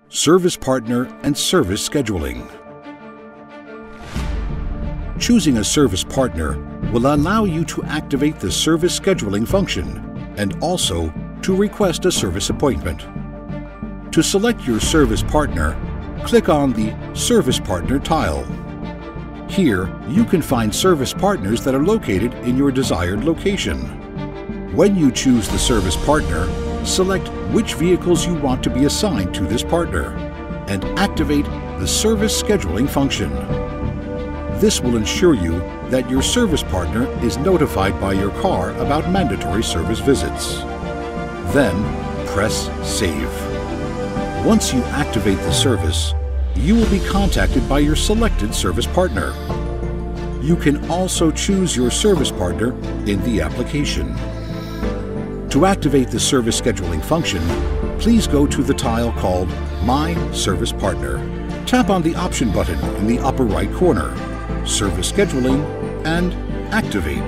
Service Partner and Service Scheduling. Choosing a service partner will allow you to activate the service scheduling function and also to request a service appointment. To select your service partner, click on the Service Partner tile. Here, you can find service partners that are located in your desired location. When you choose the service partner, select which vehicles you want to be assigned to this partner and activate the service scheduling function. This will ensure you that your service partner is notified by your car about mandatory service visits. Then, press Save. Once you activate the service, you will be contacted by your selected service partner. You can also choose your service partner in the application. To activate the service scheduling function, please go to the tile called My Service Partner. Tap on the option button in the upper right corner, Service Scheduling, and Activate.